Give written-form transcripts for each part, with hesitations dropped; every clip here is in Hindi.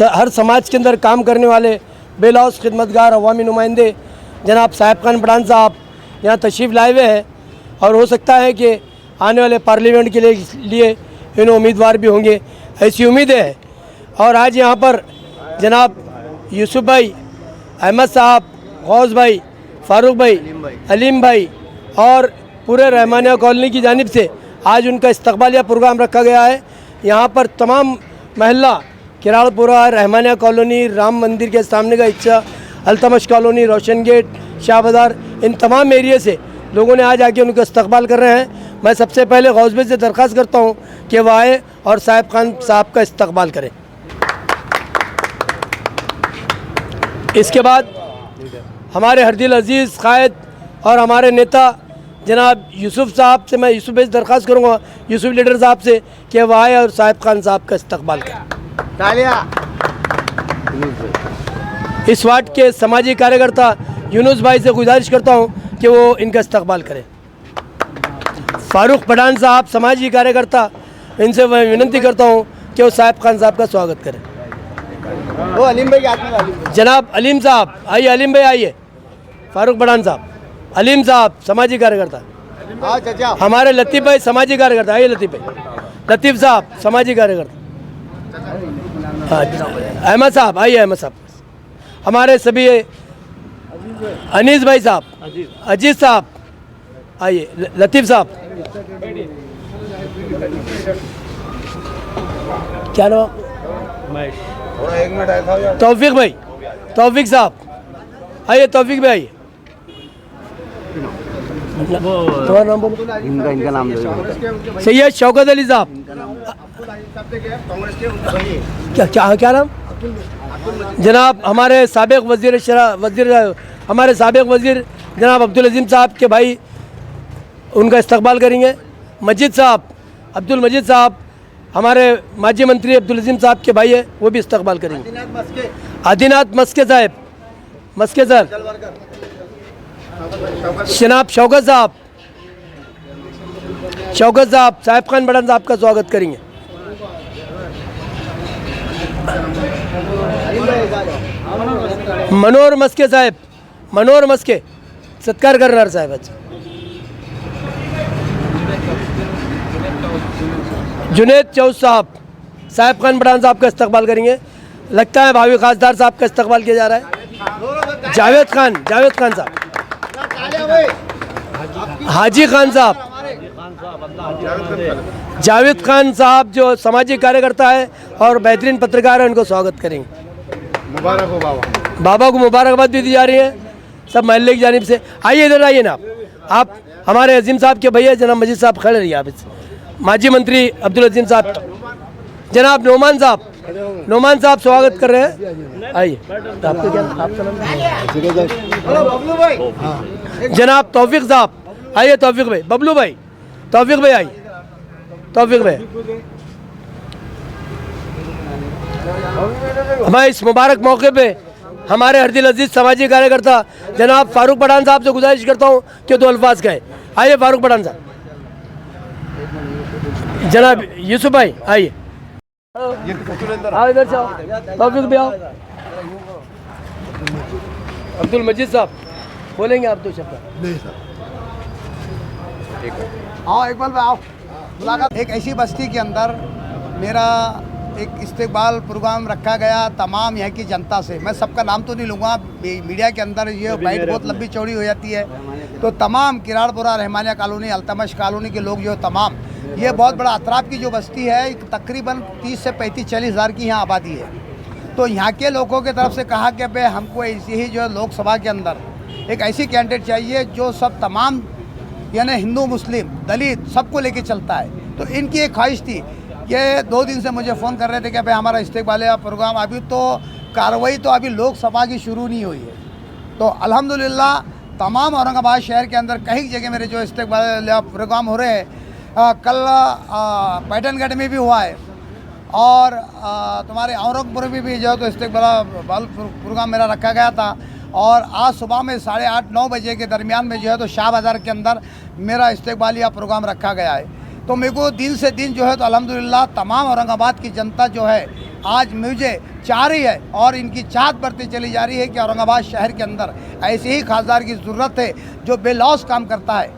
हर समाज के अंदर काम करने वाले बेलौस खिदमतगार अवामी नुमाइंदे जनाब साहिब खान पठान साहब यहाँ तशरीफ़ लाए हुए हैं और हो सकता है कि आने वाले पार्लियामेंट के लिए इन्हें उम्मीदवार भी होंगे, ऐसी उम्मीद है। और आज यहाँ पर जनाब यूसुफ भाई, अहमद साहब, गौस भाई, फारूक भाई, अलीम भाई और पूरे रहमानिया कॉलोनी की जानिब से आज उनका इस्तकबालिया प्रोग्राम रखा गया है। यहाँ पर तमाम महल्ला किराड़पुरा, रहमानिया कॉलोनी, राम मंदिर के सामने का हिस्सा, अल्तमश कॉलोनी, रोशन गेट, शाह बाज़ार, इन तमाम एरिया से लोगों ने आज आके उनका इस्तकबाल कर रहे हैं। मैं सबसे पहले गौस भाई से दरख्वास्त करता हूँ कि वह आए और साहिब खान साहब का इस्तकबाल करें। इसके बाद हमारे हरदिल अजीज़ कायद और हमारे नेता जनाब यूसुफ साहब से मैं यूसुफ भाई से दरख्वास्त करूँगा, यूसुफ लीडर साहब से कि वह आए और साहिब खान साहब का इस्तकबाल करें। इस वार्ड के समाजी कार्यकर्ता यूनुस भाई से गुजारिश करता हूँ कि वो इनका इस्तकबाल करें। फारूक पठान साहब समाजी कार्यकर्ता, इनसे मैं विनती करता हूँ कि वो साहिब खान साहब का स्वागत करें। वो अलीम भाई आते जनाब अलीम साहब आइए, अलीम भाई आइए, फारूक पठान साहब, अलीम साहब समाजी कार्यकर्ता, हमारे लतीफ़ भाई समाजी कार्यकर्ता, आइए लतीफ़ भाई, लतीफ़ साहब समाजी कार्यकर्ता, हाँ अहमद साहब आइए, अहमद साहब, हमारे सभी अनीस भाई साहब, अजीज़ साहब आइए, लतीफ़ साहब, क्या नाम, तौफीक भाई, तौफीक साहब आइए, तौफीक भाई आइए, तुम्हारा नाम बोलो, इनका नाम सैयद शौकत अली साहब, क्या नाम, जनाब हमारे साबिक हमारे साबिक वज़ीर जनाब अब्दुल अजीम साहब के भाई उनका इस्तकबाल करेंगे। मजिद साहब, अब्दुल मजिद साहब हमारे माजी मंत्री अब्दुल अजीम साहब के भाई है, वो भी इस्तकबाल करेंगे। आदिनाथ मस्के साहब, मस्के सर, जनाब शौकत साहब साहिब खान पठान साहब का स्वागत करेंगे। मनोहर मस्के साहब, मनोहर मस्के सत्कार करणार साहेब, जुनेद चौस साहब साहिब खान पठान साहब का इस्तकबाल करेंगे। लगता है भावी खासदार साहब का इस्तकबाल किया जा रहा है। जावेद खान साहब, हाजी खान साहब, जावेद खान साहब जो समाजी कार्यकर्ता है और बेहतरीन पत्रकार है, उनको स्वागत करेंगे। मुबारक हो बाबा को मुबारकबाद भी दी जा रही है सब महल्ले की जानिब से। आइए इधर आइए ना आप हमारे अजीम साहब के भैया जनाब मजीद साहब खड़े रहिए। आप माजी मंत्री अब्दुल अजीम साहब, जनाब नोमान साहब स्वागत कर रहे हैं। आइए, आपको क्या, आपका नाम, जनाब तौफीक साहब आइए, तौफीक भाई, बबलू भाई, तौफीक भाई आइए, तौफीक भाई। मैं इस मुबारक मौके पे हमारे हरदिल अजीज समाजी कार्यकर्ता जनाब फारूक पठान साहब से गुजारिश करता हूँ कि दो अल्फाज कहे। आइए फारूक पठान साहब, जनाब यूसुफ भाई आइए, आओ इधर से आओ, तौफीक भी आओ, अब्दुल मजीद साहब बोलेंगे आप दो शब्द। नहीं सर, आओ एक बार आओ। मुलाकात एक ऐसी बस्ती के अंदर मेरा एक इस्तकबाल प्रोग्राम रखा गया तमाम यहाँ की जनता से। मैं सबका नाम तो नहीं लूँगा, मीडिया के अंदर ये बाइट बहुत लंबी चौड़ी हो जाती है, तो तमाम किराड़पुरा, रहमानिया कॉलोनी, अल्तमश कॉलोनी के लोग जो तमाम, ये बहुत बड़ा अतराफ की जो बस्ती है, तकरीबन 30 से 35-40 हज़ार की यहाँ आबादी है। तो यहाँ के लोगों की तरफ से कहा कि भाई हमको ऐसी ही जो लोकसभा के अंदर एक ऐसी कैंडिडेट चाहिए जो सब तमाम यानी हिंदू, मुस्लिम, दलित सबको लेके चलता है। तो इनकी एक ख्वाहिश थी कि 2 दिन से मुझे फ़ोन कर रहे थे कि भाई हमारा इस्तकबालिया प्रोग्राम, अभी तो कार्रवाई तो अभी लोकसभा की शुरू नहीं हुई है। तो अल्हम्दुलिल्लाह तमाम औरंगाबाद शहर के अंदर कई जगह मेरे जो इस्तकबालिया प्रोग्राम हो रहे हैं, कल पैटर्नगढ़ में भी हुआ है और तुम्हारे औरंगपुर में भी जो है तो इस्तकबाल प्रोग्राम मेरा रखा गया था। और आज सुबह में 8:30-9 बजे के दरमियान में जो है तो शाह बाज़ार के अंदर मेरा इस्तकबालिया प्रोग्राम रखा गया है। तो मेरे को दिन से दिन जो है तो अल्हम्दुलिल्लाह तमाम औरंगाबाद की जनता जो है आज मुझे चाह रही है और इनकी चाहत बढ़ती चली जा रही है कि औरंगाबाद शहर के अंदर ऐसे ही खासदार की ज़रूरत है जो बेलौस काम करता है,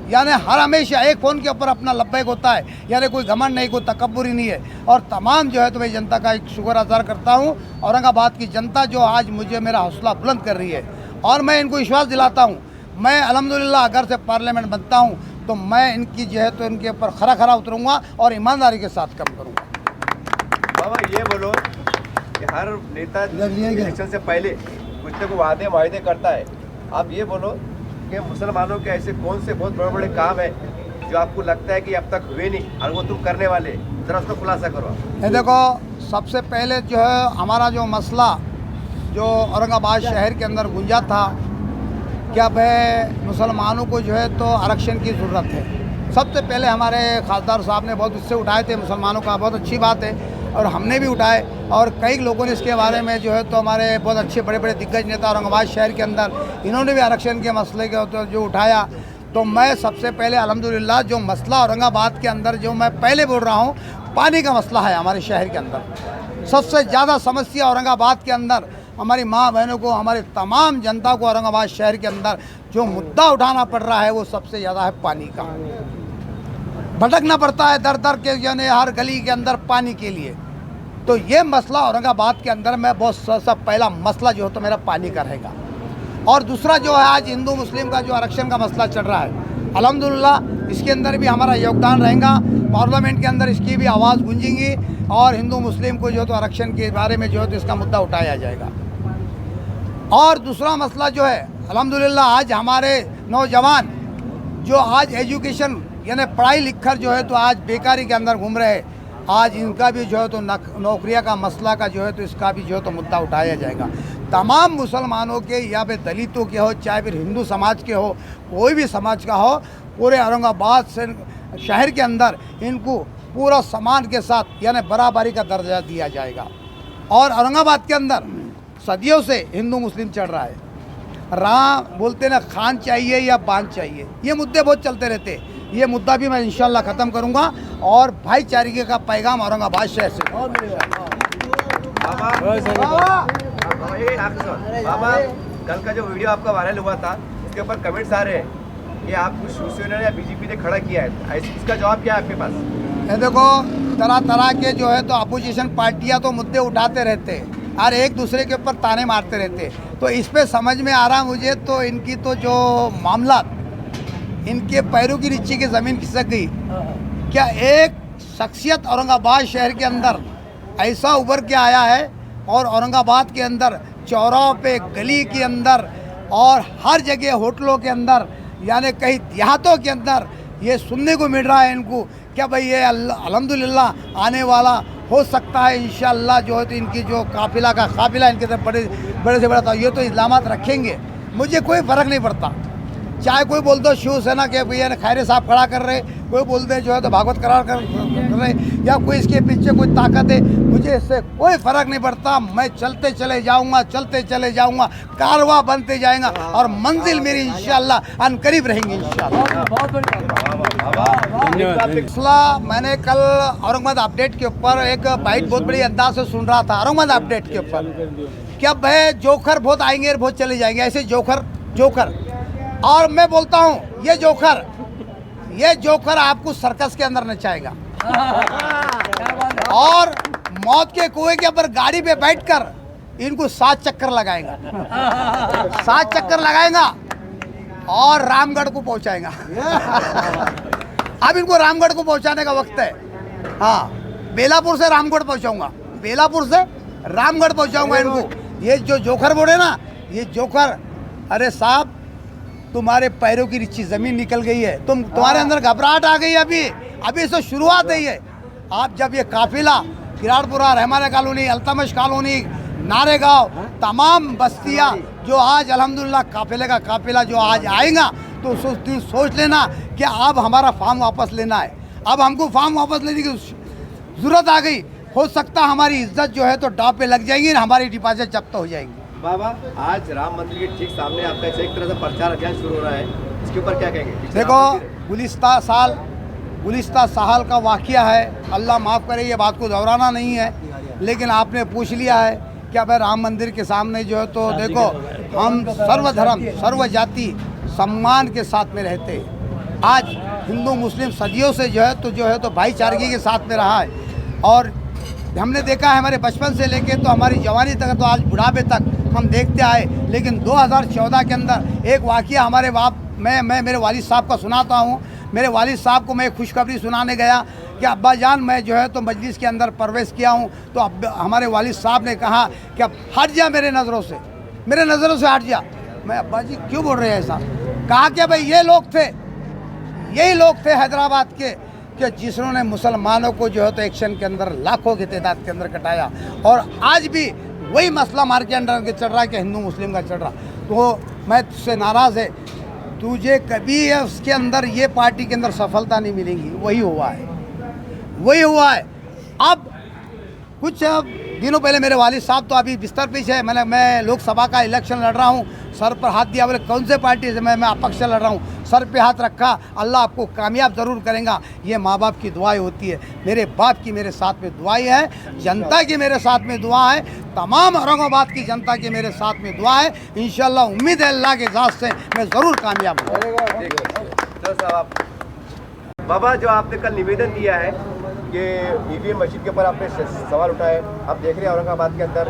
यानी हर हमेशा एक फ़ोन के ऊपर अपना लब्बैक होता है, यानी कोई घमंड नहीं, कोई तकब्बुरी नहीं है। और तमाम जो है तो मैं जनता का एक शुक्र अदा करता हूँ, औरंगाबाद की जनता जो आज मुझे मेरा हौसला बुलंद कर रही है और मैं इनको विश्वास दिलाता हूँ, मैं अल्हम्दुलिल्लाह अगर से पार्लियामेंट बनता हूँ तो मैं इनकी जो है तो इनके ऊपर खरा खरा उतरूँगा और ईमानदारी के साथ काम करूँगा। बाबा ये बोलो कि हर नेता इलेक्शन से पहले कुछ तो वादे वायदे करता है, आप ये बोलो कि मुसलमानों के ऐसे कौन से बहुत बड़े बड़े काम है जो आपको लगता है कि अब तक हुए नहीं और वो तुम करने वाले, जरा उसका खुलासा करो। ये देखो, सबसे पहले जो है हमारा जो मसला जो औरंगाबाद शहर के अंदर गुंजा था कि अब मुसलमानों को जो है तो आरक्षण की ज़रूरत है। सबसे पहले हमारे खासदार साहब ने बहुत उससे उठाए थे मुसलमानों का, बहुत अच्छी बात है और हमने भी उठाए और कई लोगों ने इसके बारे में जो है तो हमारे बहुत अच्छे बड़े बड़े दिग्गज नेता औरंगाबाद शहर के अंदर इन्होंने भी आरक्षण के मसले के तो जो उठाया। तो मैं सबसे पहले अल्हम्दुलिल्लाह जो मसला औरंगाबाद के अंदर जो मैं पहले बोल रहा हूँ, पानी का मसला है हमारे शहर के अंदर। सबसे ज़्यादा समस्या औरंगाबाद के अंदर हमारी माँ बहनों को, हमारे तमाम जनता को औरंगाबाद शहर के अंदर जो मुद्दा उठाना पड़ रहा है वो सबसे ज़्यादा है पानी का। भटकना पड़ता है दर दर के, यानी हर गली के अंदर पानी के लिए। तो ये मसला औरंगाबाद के अंदर में बहुत सबसे पहला मसला जो है तो मेरा पानी का रहेगा। और दूसरा जो है आज हिंदू मुस्लिम का जो आरक्षण का मसला चल रहा है, अल्हम्दुलिल्लाह इसके अंदर भी हमारा योगदान रहेगा। पार्लियामेंट के अंदर इसकी भी आवाज़ गूंजेगी और हिंदू मुस्लिम को जो है तो आरक्षण के बारे में जो है तो इसका मुद्दा उठाया जाएगा। और दूसरा मसला जो है अल्हम्दुलिल्लाह आज हमारे नौजवान जो आज एजुकेशन यानी पढ़ाई लिखकर जो है तो आज बेकारी के अंदर घूम रहे हैं, आज इनका भी जो है तो नौकरियां का मसला का जो है तो इसका भी जो है तो मुद्दा उठाया जाएगा। तमाम मुसलमानों के या फिर दलितों के हो, चाहे फिर हिंदू समाज के हो, कोई भी समाज का हो, पूरे औरंगाबाद से शहर के अंदर इनको पूरा समान के साथ यानी बराबरी का दर्जा दिया जाएगा। और औरंगाबाद के अंदर सदियों से हिंदू मुस्लिम चल रहा है, राम बोलते ना खान चाहिए या बांध चाहिए, ये मुद्दे बहुत चलते रहते। ये मुद्दा भी मैं इंशाल्लाह ख़त्म करूंगा और भाईचारे का पैगाम औरंगाबाद शहर से। बाबा कल का जो वीडियो आपका वायरल हुआ था उसके ऊपर कमेंट्स आ रहे हैं कि आपको शिवसेना या बीजेपी ने खड़ा किया है, इसका जवाब क्या है आपके पास? ये देखो, तरह तरह के जो है तो अपोजिशन पार्टियां तो मुद्दे उठाते रहते हैं और एक दूसरे के ऊपर ताने मारते रहते हैं। तो इस पे समझ में आ रहा मुझे तो इनकी तो जो मामला इनके पैरों की नीचे की ज़मीन खिसक गई। क्या एक शख्सियत औरंगाबाद शहर के अंदर ऐसा उभर के आया है और औरंगाबाद के अंदर चौराहों पे, गली के अंदर और हर जगह होटलों के अंदर यानी कई देहातों के अंदर ये सुनने को मिल रहा है इनको क्या भाई ये अल्हम्दुलिल्लाह आने वाला हो सकता है इंशाअल्लाह जो है तो इनकी जो काफिला इनके तरफ बड़े से बड़ा था, ये तो इल्ज़ामात रखेंगे। मुझे कोई फ़र्क नहीं पड़ता, चाहे कोई बोल दो शिवसेना के भैया ने खैरे साहब खड़ा कर रहे, कोई बोल दे जो है तो भागवत करार कर रहे या कोई इसके पीछे कोई ताकत है, मुझे इससे कोई फ़र्क नहीं पड़ता। मैं चलते चले जाऊंगा, कारवा बनते जाएगा और मंजिल मेरी इंशाअल्लाह अनकरीब रहेंगी इंशाअल्लाह। मैंने कल औरंगाबाद अपडेट के ऊपर एक बाइट बहुत बड़ी अंदाज से सुन रहा था औरंगाबाद अपडेट के ऊपर, क्या भाई जोकर बहुत आएंगे और बहुत चले जाएंगे, ऐसे जोकर। और मैं बोलता हूँ ये जोकर आपको सर्कस के अंदर नचाएगा और मौत के कुएं के ऊपर गाड़ी पे बैठकर इनको 7 चक्कर लगाएगा और रामगढ़ को पहुंचाएगा। अब इनको रामगढ़ को पहुंचाने का वक्त है। हाँ, बेलापुर से रामगढ़ पहुंचाऊंगा इनको। ये जो जोकर बोले ना, ये जोकर, अरे साहब तुम्हारे पैरों की नीचे ज़मीन निकल गई है, तुम्हारे अंदर घबराहट आ गई है। अभी से शुरुआत है ये। आप जब ये काफिला किराड़पुरा, रहमाना कॉलोनी, अल्तमश कॉलोनी, नारेगांव, तमाम बस्तियाँ जो आज अल्हम्दुलिल्लाह काफिला जो आज आएगा तो सोच लेना कि अब हमारा फार्म वापस लेना है। अब हमको फार्म वापस लेने की ज़रूरत आ गई। हो सकता हमारी इज्जत जो है तो दांव पे लग जाएगी, हमारी डिपॉजिट जब्त हो जाएगी। बाबा आज राम मंदिर के ठीक सामने आपका एक तरह से प्रचार अभियान शुरू हो रहा है, इसके ऊपर क्या कहेंगे? देखो, गुलिस्ता साल का वाक़या है, अल्लाह माफ़ करे, ये बात को दोहराना नहीं है, लेकिन आपने पूछ लिया है कि भाई राम मंदिर के सामने जो है तो देखो हम सर्वधर्म सर्व जाति सम्मान के साथ में रहते हैं। आज हिंदू मुस्लिम सदियों से जो है तो भाईचारगी के साथ में रहा है और हमने देखा है हमारे बचपन से लेके तो हमारी जवानी तक तो आज बुढ़ापे तक हम देखते आए। लेकिन 2014 के अंदर एक वाक़या हमारे मैं मेरे वालिद साहब का सुनाता हूँ। मेरे वालिद साहब को मैं खुशखबरी सुनाने गया कि अब्बा जान मैं जो है तो मजलिस के अंदर प्रवेश किया हूँ। तो अब हमारे वालिद साहब ने कहा कि अब हट जा मेरे नज़रों से हट जा। मैं अब्बा जी क्यों बोल रहे हैं ऐसा? कहा कि भाई यही लोग थे हैदराबाद के कि जिन्होंने मुसलमानों को जो है तो एक्शन के अंदर लाखों की तादाद के अंदर कटाया और आज भी वही मसला मार के अंदर चल रहा है कि हिंदू मुस्लिम का चल रहा। तो मैं तुझसे नाराज़ है, तुझे कभी उसके अंदर ये पार्टी के अंदर सफलता नहीं मिलेगी। वही हुआ है। अब कुछ दिनों पहले मेरे वालिद साहब तो अभी बिस्तर पे है, मैं लोकसभा का इलेक्शन लड़ रहा हूँ, सर पर हाथ दिया, बोले कौन से पार्टी से? मैं अपक्ष लड़ रहा हूँ। सर पे हाथ रखा, अल्लाह आपको कामयाब ज़रूर करेगा। ये माँ बाप की दुआएं होती है, मेरे बाप की मेरे साथ में दुआएं है, जनता की मेरे साथ में दुआ है, तमाम औरंगाबाद की जनता की मेरे साथ में दुआ है। इंशाल्लाह उम्मीद है अल्लाह के ज़ात से मैं ज़रूर कामयाब हूँ। बाबा जो आपने कल निवेदन दिया है कि ईवीएम मशीन के ऊपर आपने सवाल उठाए, आप देख रहे हैं औरंगाबाद के अंदर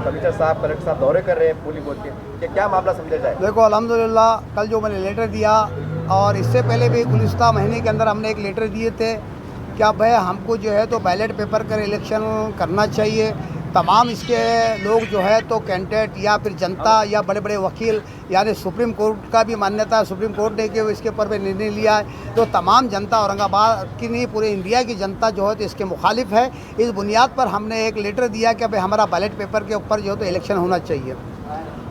कमिश्नर साहब कलेक्टर साहब दौरे कर रहे हैं पोलिंग बूथ के, कि क्या मामला समझा जाए? देखो अल्हम्दुलिल्लाह कल जो मैंने लेटर दिया और इससे पहले भी गुज़िश्ता महीने के अंदर हमने एक लेटर दिए थे क्या भाई हमको जो है तो बैलेट पेपर कर इलेक्शन करना चाहिए। तमाम इसके लोग जो है तो कैंडिडेट या फिर जनता या बड़े बड़े वकील यानी सुप्रीम कोर्ट का भी मान्यता है, सुप्रीम कोर्ट ने कि इसके ऊपर भी निर्णय लिया है। तो तमाम जनता औरंगाबाद की नहीं पूरे इंडिया की जनता जो है तो इसके मुखालिफ है। इस बुनियाद पर हमने एक लेटर दिया कि भाई हमारा बैलेट पेपर के ऊपर जो है तो इलेक्शन होना चाहिए।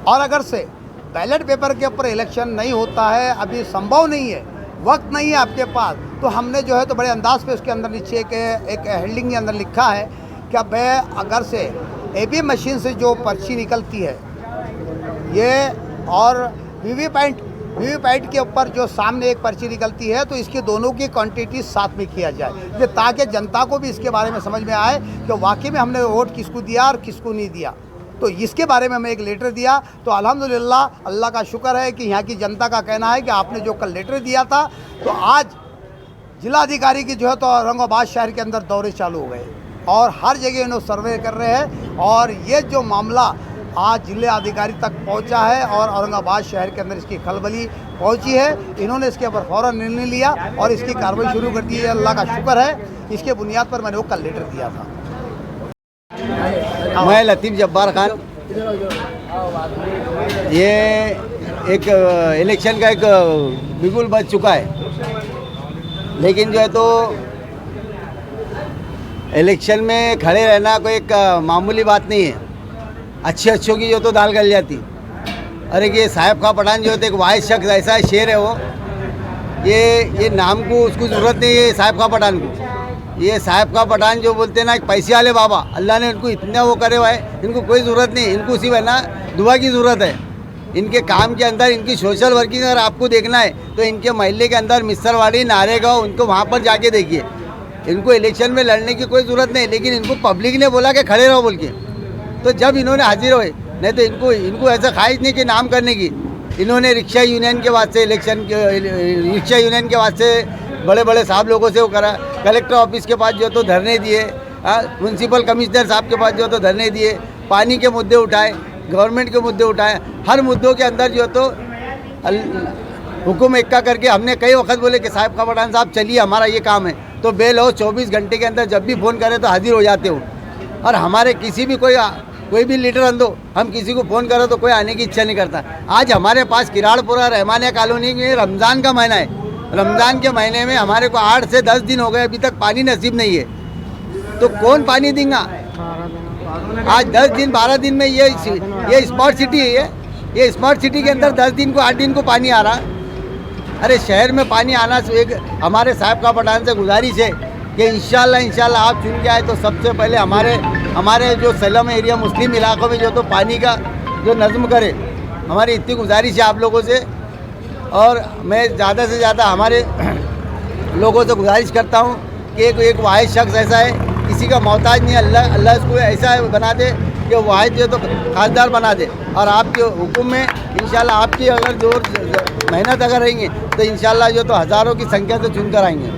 और अगर से बैलेट पेपर के ऊपर इलेक्शन नहीं होता है, अभी संभव नहीं है, वक्त नहीं है आपके पास, तो हमने जो है तो बड़े अंदाज पे उसके अंदर नीचे एक हेडिंग के अंदर लिखा है कि भाई अगर से ईवीएम मशीन से जो पर्ची निकलती है ये और वीवीपैट के ऊपर जो सामने एक पर्ची निकलती है तो इसकी दोनों की क्वांटिटी साथ में किया जाए, ताकि जनता को भी इसके बारे में समझ में आए कि वाकई में हमने वोट किसको दिया और किसको नहीं दिया। तो इसके बारे में हमें एक लेटर दिया। तो अल्हम्दुलिल्लाह अल्लाह का शुक्र है कि यहाँ की जनता का कहना है कि आपने जो कल लेटर दिया था तो आज जिलाधिकारी की जो है तो औरंगाबाद शहर के अंदर दौरे चालू हो गए और हर जगह इन्होंने सर्वे कर रहे हैं और ये जो मामला आज जिला अधिकारी तक पहुंचा है और औरंगाबाद शहर के अंदर इसकी खलबली पहुंची है। इन्होंने इसके ऊपर फ़ौरन निर्णय लिया और इसकी कार्रवाई शुरू कर दी है। अल्लाह का शुक्र है, इसके बुनियाद पर मैंने वो कल लेटर दिया था। मैं लतीफ़ जब्बार खान, ये एक इलेक्शन का एक बिगुल बज चुका है, लेकिन जो है तो इलेक्शन में खड़े रहना कोई एक मामूली बात नहीं है। अच्छों की जो तो दाल गल जाती। अरे ये साहिब का पठान जो है तो एक वाहिद शख्स ऐसा शेर है वो, ये नाम को उसको ज़रूरत नहीं है साहिब का पठान को। ये साहिब का पठान जो बोलते हैं ना, एक पैसे वाले बाबा, अल्लाह ने इनको इतना वो करे हुआ है, इनको कोई ज़रूरत नहीं, इनको सिर्फ है ना दुआ की ज़रूरत है। इनके काम के अंदर इनकी सोशल वर्किंग अगर आपको देखना है तो इनके महल्ले के अंदर मिस्सरवाड़ी नारेगांव, उनको वहाँ पर जाके देखिए। इनको इलेक्शन में लड़ने की कोई ज़रूरत नहीं, लेकिन इनको पब्लिक ने बोला कि खड़े रहो बोल के, तो जब इन्होंने हाजिर हुए, नहीं तो इनको ऐसा ख्वाहिश नहीं कि नाम करने की। इन्होंने रिक्शा यूनियन के वास्ते रिक्शा यूनियन के वास्ते बड़े बड़े साहब लोगों से वो करा, कलेक्टर ऑफिस के पास जो तो धरने दिए, म्यूनसिपल कमिश्नर साहब के पास जो तो धरने दिए, पानी के मुद्दे उठाए, गवर्नमेंट के मुद्दे उठाए। हर मुद्दों के अंदर जो तो हुकुम इक्का करके हमने कई वक्त बोले कि साहिब का पठान साहब चलिए हमारा ये काम है, तो बेल हो 24 घंटे के अंदर जब भी फ़ोन करें तो हाजिर हो जाते हो। और हमारे किसी भी कोई भी लीडर अंदो, हम किसी को फ़ोन करो तो कोई आने की इच्छा नहीं करता। आज हमारे पास किराड़पुरा रहमानिया कॉलोनी में रमज़ान का महीना है, रमज़ान के महीने में हमारे को 8 से 10 दिन हो गए, अभी तक पानी नसीब नहीं है, तो कौन पानी देगा? आज 10 दिन 12 दिन में ये स्मार्ट सिटी है, ये स्मार्ट सिटी के अंदर 10 दिन को 8 दिन को पानी आ रहा। अरे शहर में पानी आना से एक हमारे साहब का पठान से गुजारिश है कि इंशाल्लाह आप चुन के आए तो सबसे पहले हमारे जो सलम एरिया मुस्लिम इलाकों में जो तो पानी का जो नज़्म करे, हमारी इतनी गुजारिश है आप लोगों से। और मैं ज़्यादा से ज़्यादा हमारे लोगों से गुजारिश करता हूँ कि एक वाहिद शख्स ऐसा है किसी का मोहताज नहीं है। अल्लाह अल्लाह इसको ऐसा बना दे कि वाहिद जो तो खासदार बना दे। और आपके हुक्म में इंशाल्लाह आपकी अगर जो मेहनत अगर रहेंगे तो इंशाल्लाह जो तो हज़ारों की संख्या से चुन कर आएंगे।